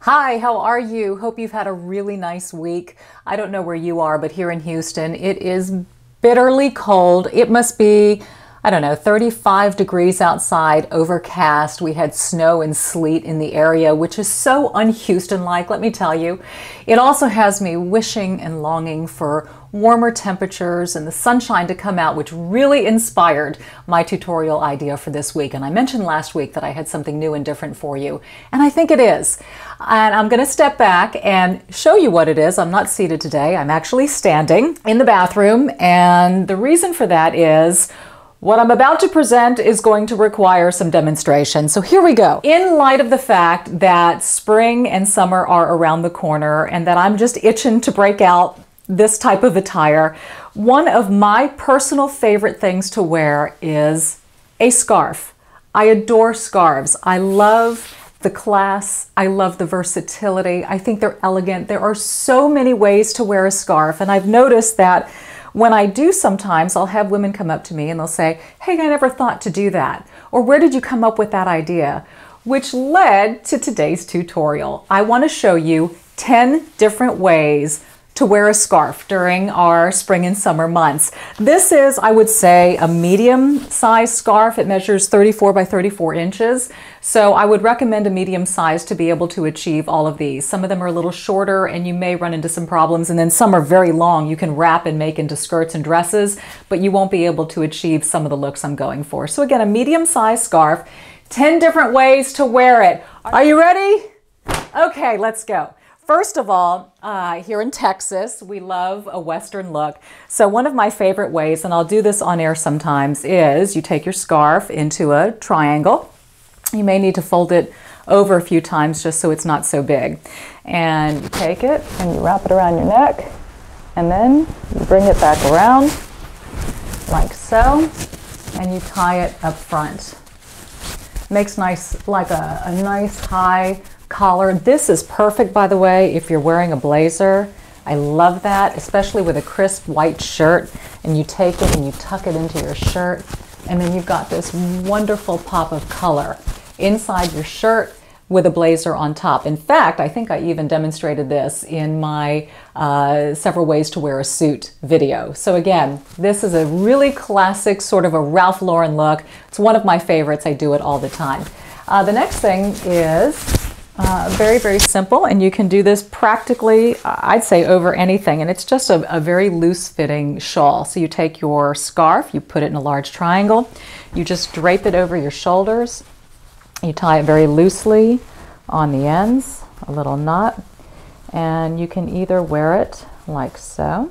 Hi, how are you? Hope you've had a really nice week. I don't know where you are, but here in Houston, it is bitterly cold. It must be, I don't know, 35 degrees outside, overcast. We had snow and sleet in the area, which is so un-Houston-like, let me tell you. It also has me wishing and longing for warmer temperatures and the sunshine to come out, which really inspired my tutorial idea for this week. And I mentioned last week that I had something new and different for you, and I think it is. And I'm going to step back and show you what it is. I'm not seated today. I'm actually standing in the bathroom, and the reason for that is what I'm about to present is going to require some demonstration. So here we go. In light of the fact that spring and summer are around the corner and that I'm just itching to break out this type of attire, one of my personal favorite things to wear is a scarf. I adore scarves. I love the class. I love the versatility. I think they're elegant. There are so many ways to wear a scarf, and I've noticed that when I do, sometimes I'll have women come up to me and they'll say, "Hey, I never thought to do that," or "Where did you come up with that idea?" Which led to today's tutorial. I want to show you 10 different ways to wear a scarf during our spring and summer months. This is, I would say, a medium-sized scarf. It measures 34 by 34 inches. So I would recommend a medium size to be able to achieve all of these. Some of them are a little shorter and you may run into some problems, and then some are very long. You can wrap and make into skirts and dresses, but you won't be able to achieve some of the looks I'm going for. So again, a medium-sized scarf, 10 different ways to wear it. Are you ready? Okay, let's go. First of all, here in Texas, we love a Western look. So one of my favorite ways, and I'll do this on air sometimes, is you take your scarf into a triangle. You may need to fold it over a few times just so it's not so big. And you take it and you wrap it around your neck, and then you bring it back around like so, and you tie it up front. Makes nice, like a nice high collar. This is perfect, by the way, if you're wearing a blazer. I love that, especially with a crisp white shirt, and you take it and you tuck it into your shirt, and then you've got this wonderful pop of color inside your shirt with a blazer on top. In fact, I think I even demonstrated this in my several ways to wear a suit video. So again, this is a really classic sort of a Ralph Lauren look. It's one of my favorites. I do it all the time. The next thing is very, very simple, and you can do this practically, I'd say, over anything, and it's just a very loose-fitting shawl. So you take your scarf, you put it in a large triangle, you just drape it over your shoulders, you tie it very loosely on the ends, a little knot, and you can either wear it like so,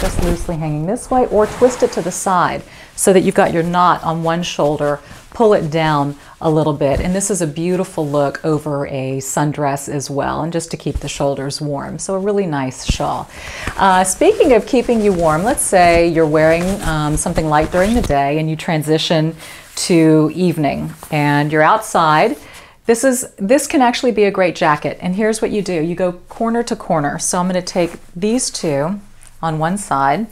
just loosely hanging this way, or twist it to the side so that you've got your knot on one shoulder, pull it down a little bit, and this is a beautiful look over a sundress as well, and just to keep the shoulders warm. So a really nice shawl. Speaking of keeping you warm, let's say you're wearing something light during the day and you transition to evening and you're outside. This can actually be a great jacket, and here's what you do. You go corner to corner. So I'm going to take these two on one side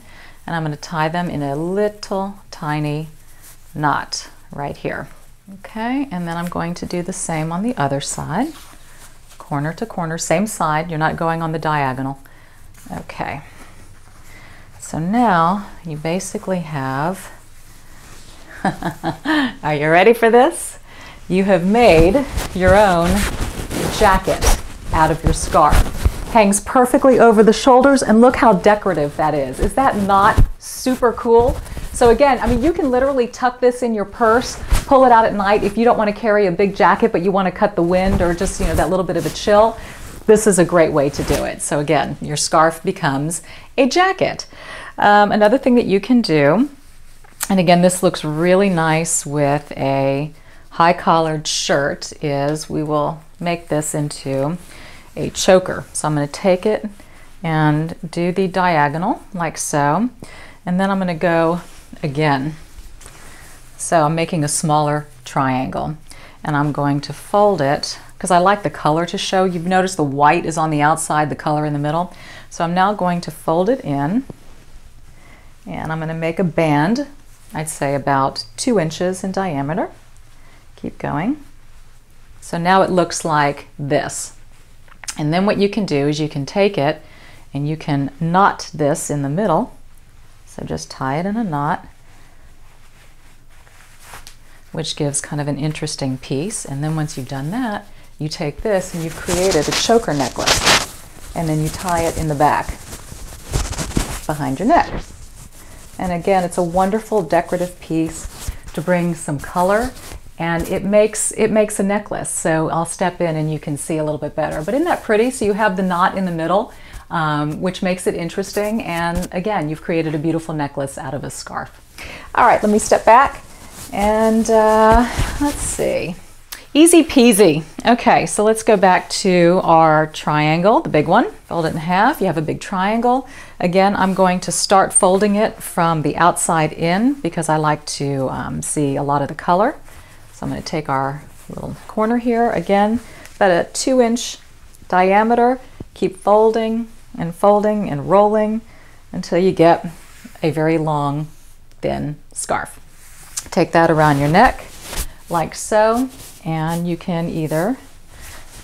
and I'm going to tie them in a little tiny knot right here. Okay, and then I'm going to do the same on the other side, corner to corner, same side. You're not going on the diagonal. Okay, so now you basically have, are you ready for this? You have made your own jacket out of your scarf. Hangs perfectly over the shoulders, and look how decorative that is. Is that not super cool? So again, I mean, you can literally tuck this in your purse, pull it out at night if you don't want to carry a big jacket, but you want to cut the wind or just, you know, that little bit of a chill. This is a great way to do it. So again, your scarf becomes a jacket. Another thing that you can do, and again, this looks really nice with a high collared shirt, is we will make this into a choker. So I'm going to take it and do the diagonal like so, and then I'm going to go again. So I'm making a smaller triangle, and I'm going to fold it because I like the color to show. You've noticed the white is on the outside, the color in the middle. So I'm now going to fold it in, and I'm going to make a band, I'd say about 2 inches in diameter. Keep going. So now it looks like this. And then what you can do is you can take it and you can knot this in the middle. So just tie it in a knot, which gives kind of an interesting piece. And then once you've done that, you take this and you've created a choker necklace. And then you tie it in the back behind your neck. And again, it's a wonderful decorative piece to bring some color, and it makes a necklace. So I'll step in and you can see a little bit better. But isn't that pretty? So you have the knot in the middle, which makes it interesting. And again, you've created a beautiful necklace out of a scarf. All right, let me step back and let's see. Easy peasy. Okay, so let's go back to our triangle, the big one. Fold it in half. You have a big triangle. Again, I'm going to start folding it from the outside in because I like to see a lot of the color. So I'm going to take our little corner here, again, about a 2-inch diameter. Keep folding and rolling until you get a very long, thin scarf. Take that around your neck like so, and you can either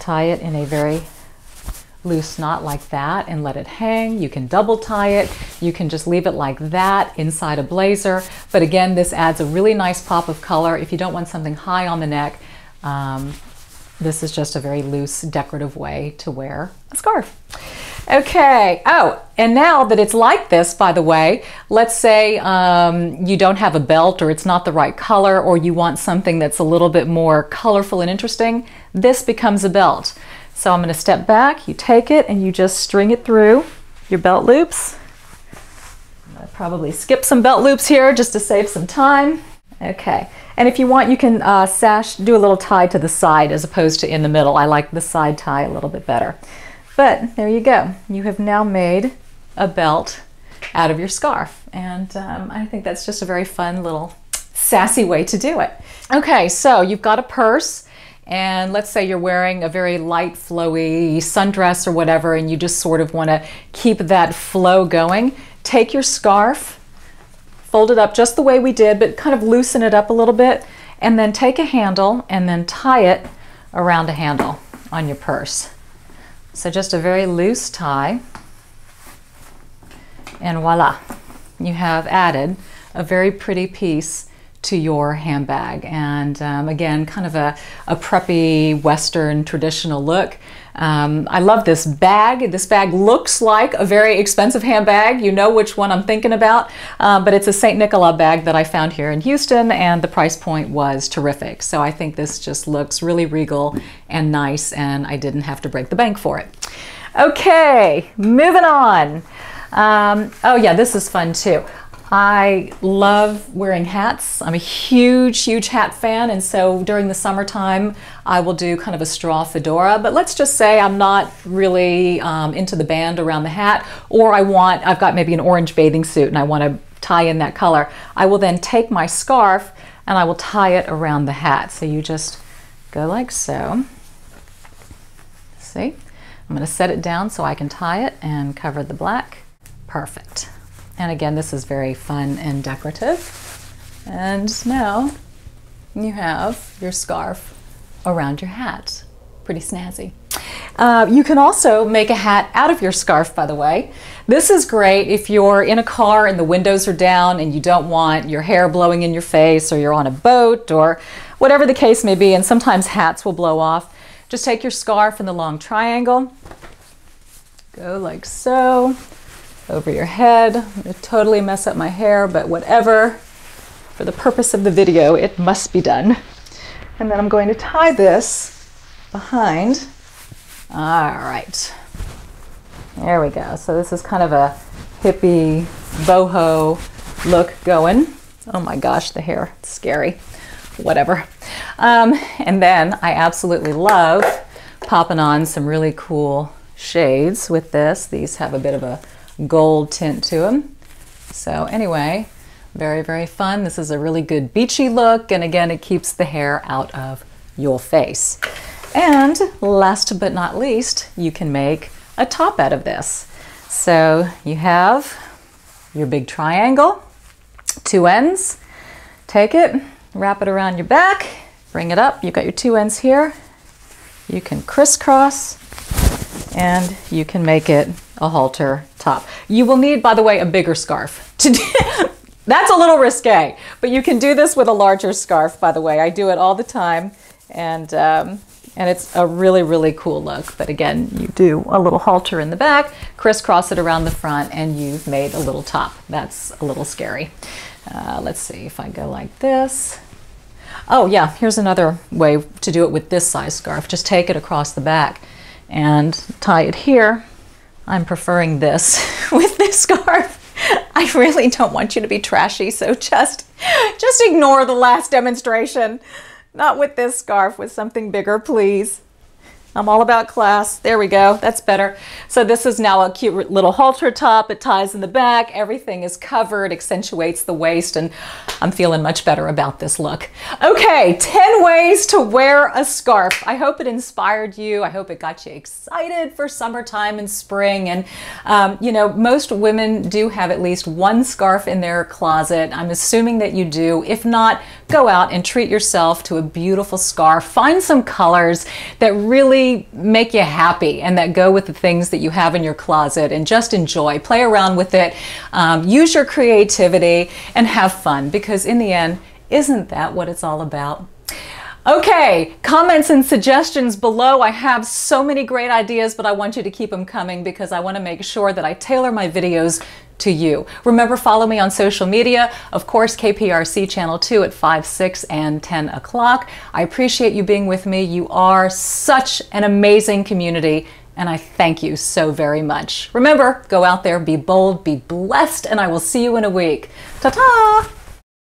tie it in a very loose knot like that and let it hang. You can double tie it. You can just leave it like that inside a blazer. But again, this adds a really nice pop of color. If you don't want something high on the neck, this is just a very loose, decorative way to wear a scarf. Okay, oh, and now that it's like this, by the way, let's say you don't have a belt or it's not the right color, or you want something that's a little bit more colorful and interesting, this becomes a belt. So I'm going to step back, you take it and you just string it through your belt loops. I'll probably skip some belt loops here just to save some time. Okay, and if you want, you can do a little tie to the side as opposed to in the middle. I like the side tie a little bit better. But there you go. You have now made a belt out of your scarf. And I think that's just a very fun little sassy way to do it. Okay, so you've got a purse, and let's say you're wearing a very light, flowy sundress or whatever, and you just sort of want to keep that flow going. Take your scarf, fold it up just the way we did, but kind of loosen it up a little bit, and then take a handle and then tie it around a handle on your purse. So just a very loose tie, and voila, you have added a very pretty piece to your handbag. And again, kind of a preppy Western traditional look. I love this bag. This bag looks like a very expensive handbag. You know which one I'm thinking about, but it's a St. Nicola bag that I found here in Houston, and the price point was terrific. So I think this just looks really regal and nice, and I didn't have to break the bank for it. Okay, moving on. Oh yeah, this is fun too. I love wearing hats. I'm a huge, huge hat fan, and so during the summertime I will do kind of a straw fedora, but let's just say I'm not really into the band around the hat, or I've got maybe an orange bathing suit and I want to tie in that color. I will then take my scarf and I will tie it around the hat. So you just go like so. See? I'm going to set it down so I can tie it and cover the black. Perfect. And again, this is very fun and decorative. And now you have your scarf around your hat. Pretty snazzy. You can also make a hat out of your scarf, by the way. This is great if you're in a car and the windows are down and you don't want your hair blowing in your face, or you're on a boat, or whatever the case may be, and sometimes hats will blow off. Just take your scarf in the long triangle, go like so, over your head. I'm going to totally mess up my hair, but whatever. For the purpose of the video, it must be done. And then I'm going to tie this behind. All right. There we go. So this is kind of a hippie boho look going. Oh my gosh, the hair, it's scary. Whatever. And then I absolutely love popping on some really cool shades with this. These have a bit of a gold tint to them. So anyway, very, very fun. This is a really good beachy look, and again, it keeps the hair out of your face. And last but not least, you can make a top out of this. So you have your big triangle, two ends. Take it, wrap it around your back, bring it up. You've got your two ends here, you can crisscross and you can make it a halter top. You will need, by the way, a bigger scarf to do. That's a little risque, but you can do this with a larger scarf, by the way. I do it all the time, and it's a really, really cool look. But again, you do a little halter in the back, crisscross it around the front, and you've made a little top. That's a little scary. Let's see if I go like this. Oh yeah, here's another way to do it with this size scarf. Just take it across the back and tie it here. I'm preferring this with this scarf. I really don't want you to be trashy, so just ignore the last demonstration. Not with this scarf, with something bigger, please. I'm all about class. There we go. That's better. So this is now a cute little halter top. It ties in the back. Everything is covered, accentuates the waist, and I'm feeling much better about this look. Okay, 10 ways to wear a scarf. I hope it inspired you. I hope it got you excited for summertime and spring. And, you know, most women do have at least one scarf in their closet. I'm assuming that you do. If not, go out and treat yourself to a beautiful scarf. Find some colors that really make you happy and that go with the things that you have in your closet, and just enjoy. Play around with it. Use your creativity and have fun, because in the end, isn't that what it's all about? Okay, comments and suggestions below. I have so many great ideas, but I want you to keep them coming because I want to make sure that I tailor my videos to you. Remember, follow me on social media. Of course, KPRC Channel 2 at 5, 6, and 10 o'clock. I appreciate you being with me. You are such an amazing community, and I thank you so very much. Remember, go out there, be bold, be blessed, and I will see you in a week. Ta-ta!